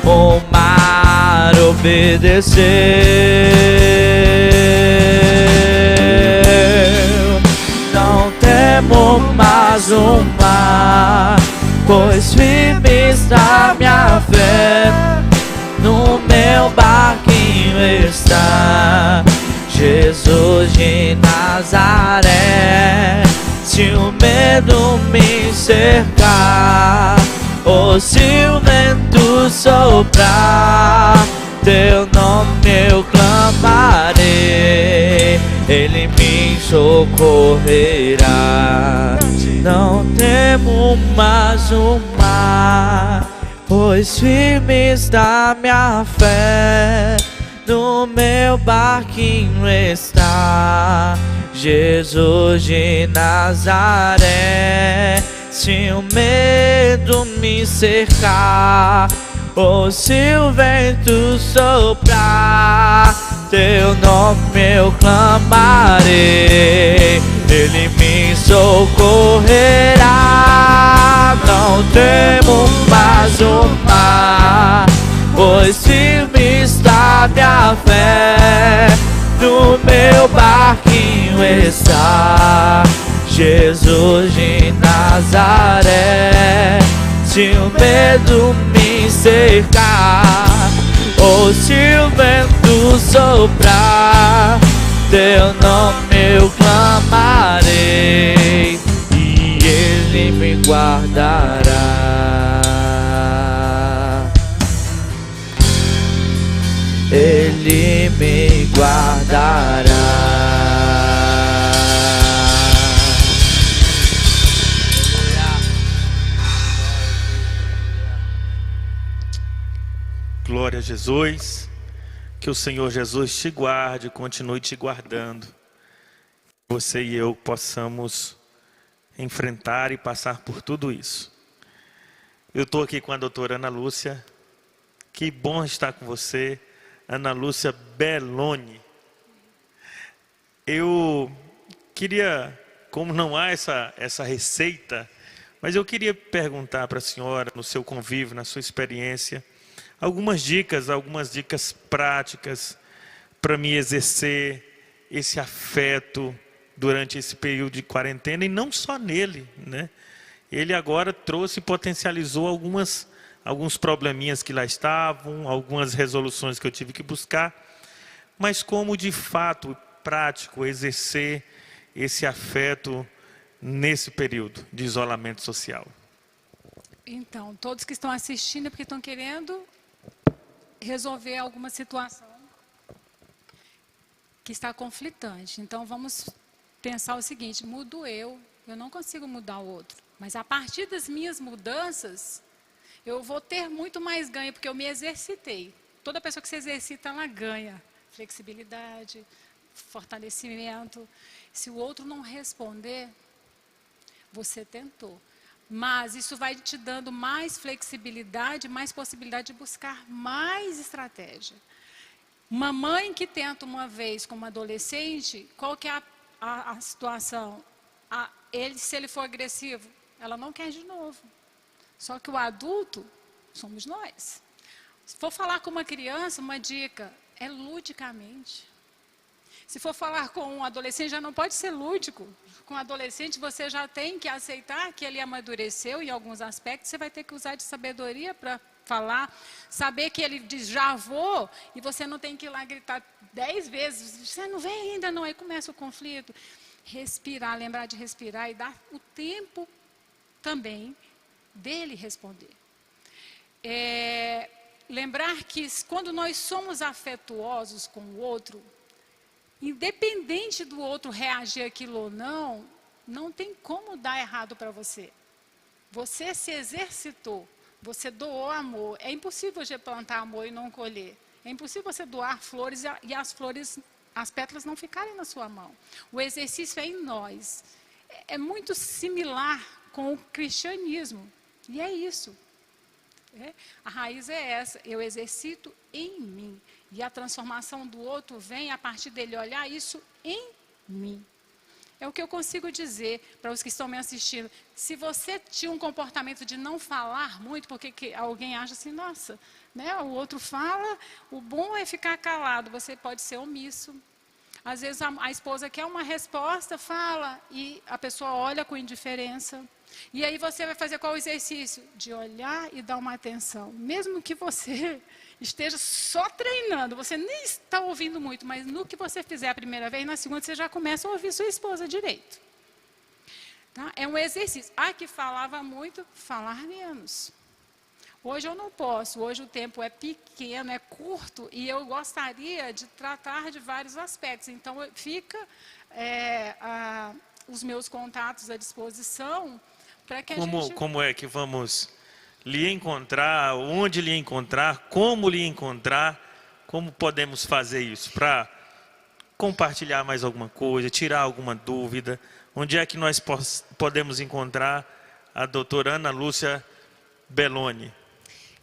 o mar obedeceu. Não temo mais o mar, pois firme está minha fé. No meu barquinho está Jesus de Nazaré. Se o medo me cercar, ou se o vento soprar, teu nome eu clamarei, ele me socorrerá. Não temo mais o mar, pois firme está minha fé. No meu barquinho está Jesus de Nazaré. Se o medo me cercar, ou se o vento soprar, teu nome eu clamarei, ele me socorrerá. Não temo mais o mar, pois firme está minha fé. No meu barquinho está Jesus de Nazaré. Se o medo me cercar, ou se o vento soprar, teu nome eu clamarei, e ele me guardará. Ele me guardará. Glória a Jesus. Que o Senhor Jesus te guarde, continue te guardando. Você e eu possamos enfrentar e passar por tudo isso. Eu estou aqui com a doutora Ana Lúcia. Que bom estar com você, Ana Lúcia Belloni. Eu queria, como não há essa receita, mas eu queria perguntar para a senhora, no seu convívio, na sua experiência, algumas dicas práticas para me exercer esse afeto durante esse período de quarentena, e não só nele, né? Ele agora trouxe e potencializou alguns probleminhas que lá estavam, algumas resoluções que eu tive que buscar, mas como de fato prático exercer esse afeto nesse período de isolamento social? Então, todos que estão assistindo é porque estão querendo resolver alguma situação que está conflitante. Então, vamos pensar o seguinte: mudo eu não consigo mudar o outro. Mas a partir das minhas mudanças, eu vou ter muito mais ganho, porque eu me exercitei. Toda pessoa que se exercita, ela ganha flexibilidade, fortalecimento. Se o outro não responder, você tentou. Mas isso vai te dando mais flexibilidade, mais possibilidade de buscar mais estratégia. Uma mãe que tenta uma vez com uma adolescente, qual que é a situação? Se ele for agressivo, ela não quer de novo. Só que o adulto somos nós. Se for falar com uma criança, uma dica, é ludicamente. Se for falar com um adolescente, já não pode ser lúdico. Com um adolescente, você já tem que aceitar que ele amadureceu em alguns aspectos. Você vai ter que usar de sabedoria para falar. Saber que ele diz, já vou, e você não tem que ir lá gritar 10 vezes. Você não vem ainda não, aí começa o conflito. Respirar, lembrar de respirar e dar o tempo também dele responder. Lembrar que quando nós somos afetuosos com o outro, independente do outro reagir aquilo ou não, não tem como dar errado para você. Você se exercitou, você doou amor. É impossível você plantar amor e não colher. É impossível você doar flores e as flores, as pétalas não ficarem na sua mão. O exercício é em nós. É muito similar com o cristianismo. E é isso. A raiz é essa, eu exercito em mim. E a transformação do outro vem a partir dele olhar isso em mim. É o que eu consigo dizer para os que estão me assistindo. Se você tinha um comportamento de não falar muito, porque alguém acha assim, nossa, né, o outro fala, o bom é ficar calado, você pode ser omisso. Às vezes a esposa quer uma resposta, fala, e a pessoa olha com indiferença. E aí você vai fazer qual exercício? De olhar e dar uma atenção. Mesmo que você esteja só treinando, você nem está ouvindo muito, mas no que você fizer a primeira vez, na segunda você já começa a ouvir sua esposa direito. Tá? É um exercício. A que falava muito, falar menos. Hoje eu não posso, hoje o tempo é pequeno, é curto, e eu gostaria de tratar de vários aspectos. Então, fica os meus contatos à disposição para que a gente... Como é que vamos lhe encontrar, onde lhe encontrar, como lhe encontrar, como podemos fazer isso? Para compartilhar mais alguma coisa, tirar alguma dúvida, onde é que nós podemos encontrar a doutora Ana Lúcia Belloni?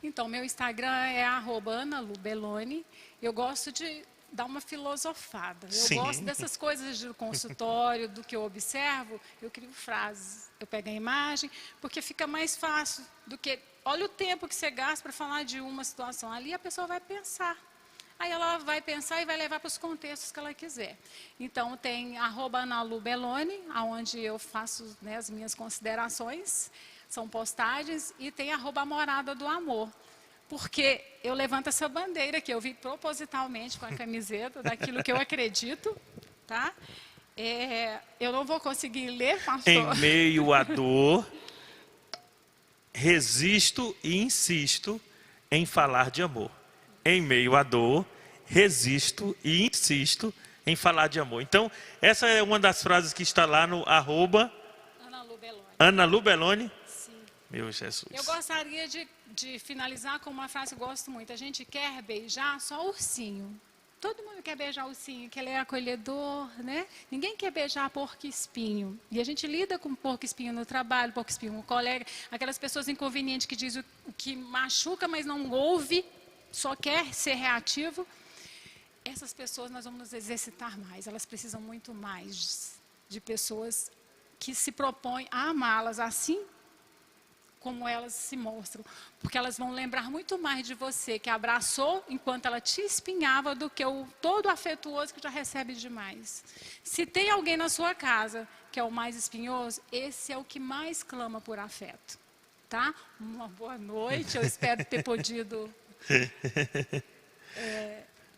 Então, meu Instagram é @AnaLuBelloni. Eu gosto de dar uma filosofada. Eu gosto dessas coisas do consultório, do que eu observo, eu crio frases. Eu pego a imagem, porque fica mais fácil do que... Olha o tempo que você gasta para falar de uma situação. Ali a pessoa vai pensar. Aí ela vai pensar e vai levar para os contextos que ela quiser. Então, tem @AnaLuBelloni, onde eu faço, né, as minhas considerações. São postagens, e tem @Morada do Amor. Porque eu levanto essa bandeira que eu vi propositalmente com a camiseta, daquilo que eu acredito, tá? Eu não vou conseguir ler, pastor. Em meio à dor, resisto e insisto em falar de amor. Em meio à dor, resisto e insisto em falar de amor. Então, essa é uma das frases que está lá no @AnaLuBelloni. AnaLuBelloni. Meu Jesus. Eu gostaria de finalizar com uma frase que eu gosto muito. A gente quer beijar só ursinho. Todo mundo quer beijar ursinho, que ele é acolhedor, né? Ninguém quer beijar porco-espinho. E a gente lida com porco-espinho no trabalho, porco-espinho com o colega. Aquelas pessoas inconvenientes que dizem o que machuca, mas não ouve, só quer ser reativo. Essas pessoas nós vamos nos exercitar mais. Elas precisam muito mais de pessoas que se propõem a amá-las assim como elas se mostram, porque elas vão lembrar muito mais de você que abraçou enquanto ela te espinhava do que o todo afetuoso que já recebe demais. Se tem alguém na sua casa que é o mais espinhoso, esse é o que mais clama por afeto, tá? Uma boa noite, eu espero ter podido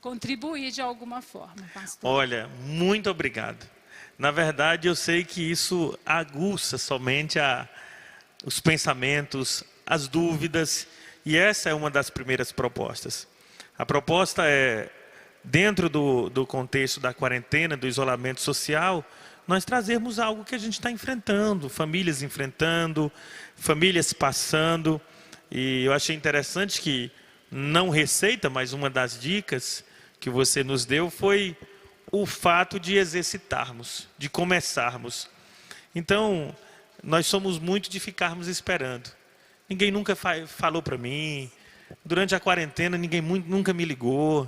contribuir de alguma forma, pastor. Olha, muito obrigado. Na verdade, eu sei que isso aguça somente os pensamentos, as dúvidas, e essa é uma das primeiras propostas. A proposta é, dentro do contexto da quarentena, do isolamento social, nós trazermos algo que a gente está enfrentando, famílias passando, e eu achei interessante que, não receita, mas uma das dicas que você nos deu foi o fato de exercitarmos, de começarmos. Então, nós somos muito de ficarmos esperando. Ninguém nunca falou para mim, durante a quarentena ninguém nunca me ligou,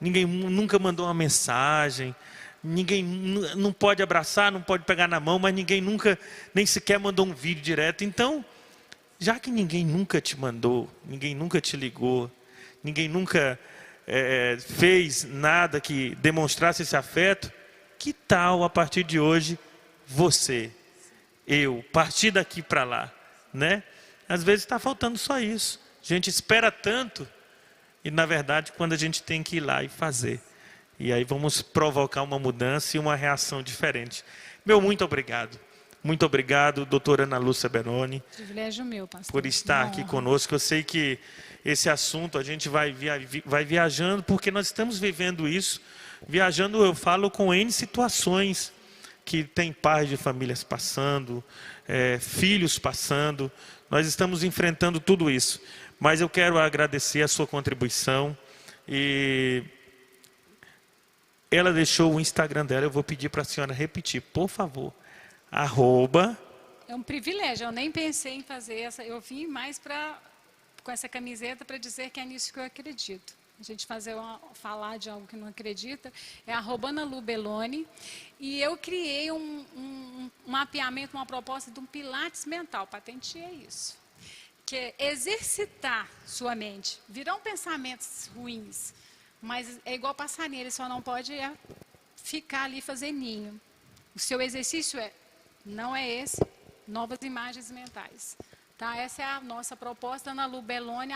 ninguém nunca mandou uma mensagem, ninguém não pode abraçar, não pode pegar na mão, mas ninguém nunca, nem sequer mandou um vídeo direto. Então, já que ninguém nunca te mandou, ninguém nunca te ligou, ninguém nunca fez nada que demonstrasse esse afeto, que tal a partir de hoje você, eu, partir daqui para lá, né? Às vezes está faltando só isso. A gente espera tanto e, na verdade, quando a gente tem que ir lá e fazer. E aí vamos provocar uma mudança e uma reação diferente. Meu muito obrigado. Muito obrigado, doutora Ana Lúcia Benoni. Privilégio meu, pastor. Por estar aqui conosco. Eu sei que esse assunto a gente vai viajando, porque nós estamos vivendo isso. Viajando, eu falo com N situações, que tem pais de famílias passando, filhos passando. Nós estamos enfrentando tudo isso. Mas eu quero agradecer a sua contribuição. E ela deixou o Instagram dela, eu vou pedir para a senhora repetir, por favor. @ É um privilégio, eu nem pensei em fazer essa, eu vim mais com essa camiseta para dizer que é nisso que eu acredito. A gente falar de algo que não acredita, é @AnaLuBeloni, e eu criei um mapeamento, uma proposta de um pilates mental, patenteei isso, que é exercitar sua mente. Virão pensamentos ruins, mas é igual passarinho, ele só não pode ficar ali e fazer ninho. O seu exercício não é esse, novas imagens mentais. Tá? Essa é a nossa proposta, AnaLuBeloni,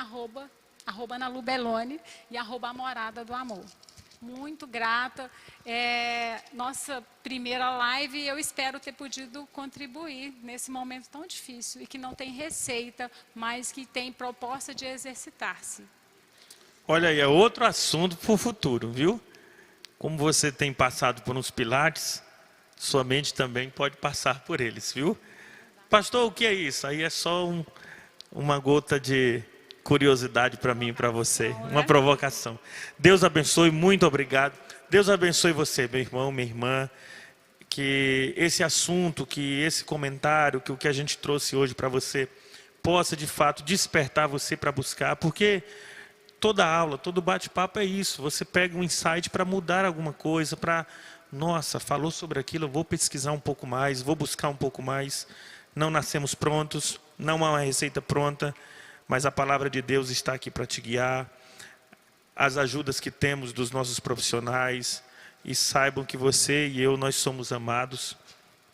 @AnaLuBeloni e @A Morada do Amor. Muito grata. Nossa primeira live, eu espero ter podido contribuir nesse momento tão difícil e que não tem receita, mas que tem proposta de exercitar-se. Olha aí, é outro assunto para o futuro, viu? Como você tem passado por uns pilates, sua mente também pode passar por eles, viu? Pastor, o que é isso? Aí é só uma gota de curiosidade para mim e para você, uma provocação. Deus abençoe, muito obrigado. Deus abençoe você, meu irmão, minha irmã, que esse assunto, que esse comentário, que o que a gente trouxe hoje para você, possa de fato despertar você para buscar, porque toda aula, todo bate-papo é isso, você pega um insight para mudar alguma coisa, nossa, falou sobre aquilo, eu vou pesquisar um pouco mais, vou buscar um pouco mais. Não nascemos prontos, não há uma receita pronta, mas a palavra de Deus está aqui para te guiar. As ajudas que temos dos nossos profissionais, e saibam que você e eu, nós somos amados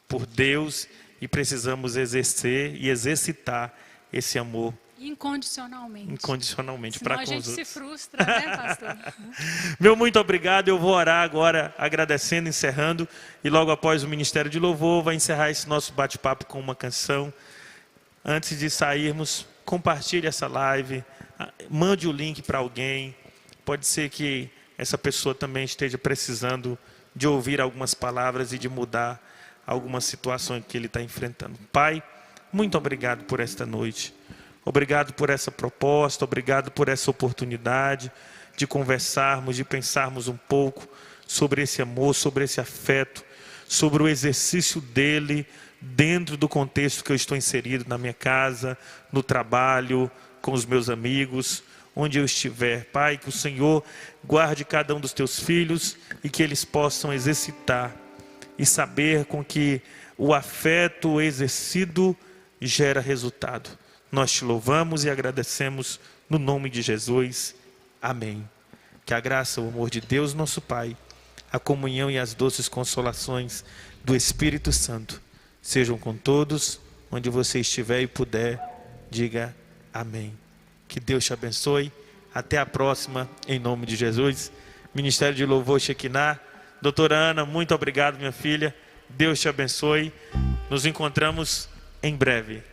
por Deus e precisamos exercer e exercitar esse amor. Incondicionalmente. Incondicionalmente para com os outros. Senão a gente se frustra, né, pastor? Meu muito obrigado, eu vou orar agora, agradecendo, encerrando, e logo após o Ministério de Louvor, vai encerrar esse nosso bate-papo com uma canção. Antes de sairmos, compartilhe essa live, mande o link para alguém, pode ser que essa pessoa também esteja precisando de ouvir algumas palavras e de mudar algumas situações que ele está enfrentando. Pai, muito obrigado por esta noite. Obrigado por essa proposta, obrigado por essa oportunidade de conversarmos, de pensarmos um pouco sobre esse amor, sobre esse afeto, sobre o exercício dele dentro do contexto que eu estou inserido, na minha casa, no trabalho, com os meus amigos, onde eu estiver. Pai, que o Senhor guarde cada um dos teus filhos e que eles possam exercitar e saber com que o afeto exercido gera resultado. Nós te louvamos e agradecemos no nome de Jesus. Amém. Que a graça, o amor de Deus, nosso Pai, a comunhão e as doces consolações do Espírito Santo sejam com todos, onde você estiver e puder, diga amém. Que Deus te abençoe. Até a próxima, em nome de Jesus. Ministério de Louvor Shekinah. Doutora Ana, muito obrigado, minha filha. Deus te abençoe. Nos encontramos em breve.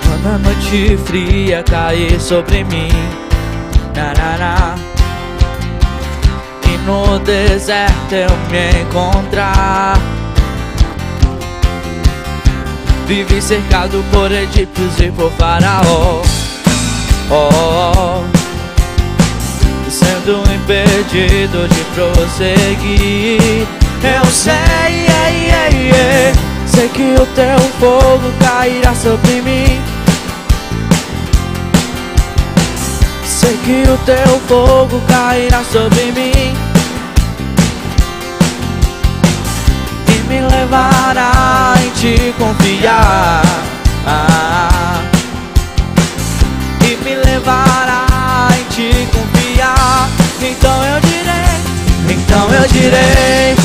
Quando a noite fria cair sobre mim, narará, e no deserto eu me encontrar, vivi cercado por egípcios e por faraó, sendo impedido de prosseguir. Eu sei, sei que o teu fogo cairá sobre mim. Sei que o teu fogo cairá sobre mim e me levará em te confiar, e me levará em te confiar. Então eu direi,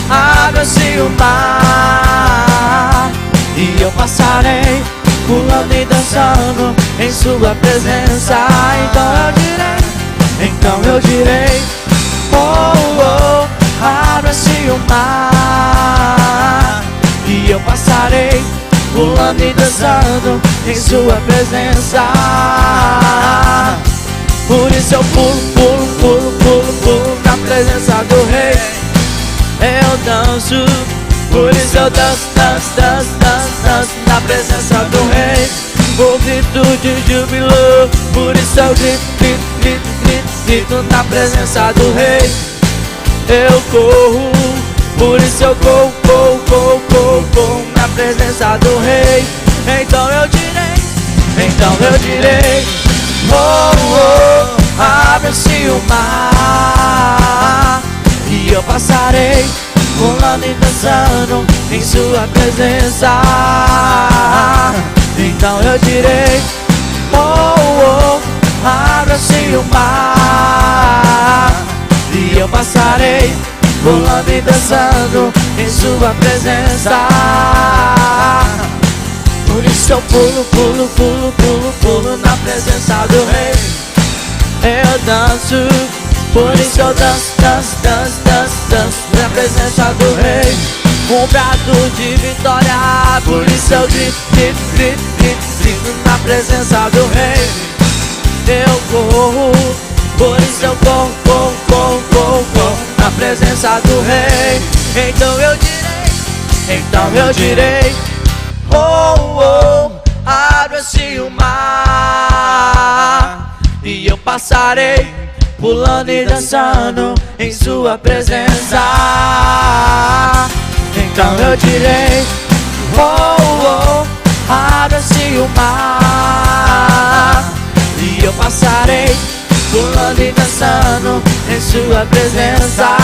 abre-se o mar e eu passarei pulando e dançando em sua presença. Então eu direi, abre-se o mar e eu passarei pulando e dançando em sua presença. Por isso eu pulo na presença do Rei. Eu danço, por isso eu danço na presença do Rei. O grito de júbilo, por isso eu grito na presença do Rei. Eu corro, por isso eu corro na presença do Rei. Então eu direi, abre-se o mar e eu passarei pulando e dançando em sua presença. Então eu direi, abre-se o mar e eu passarei pulando e dançando em sua presença. Por isso eu pulo na presença do Rei. Eu danço, por isso eu danço na presença do Rei. Um brado de vitória, por isso eu grito na presença do Rei. Eu corro, por isso eu corro na presença do Rei. Então eu direi, abre-se o mar e eu passarei pulando e dançando em sua presença. Então eu direi, abre-se o mar e eu passarei pulando e dançando em sua presença.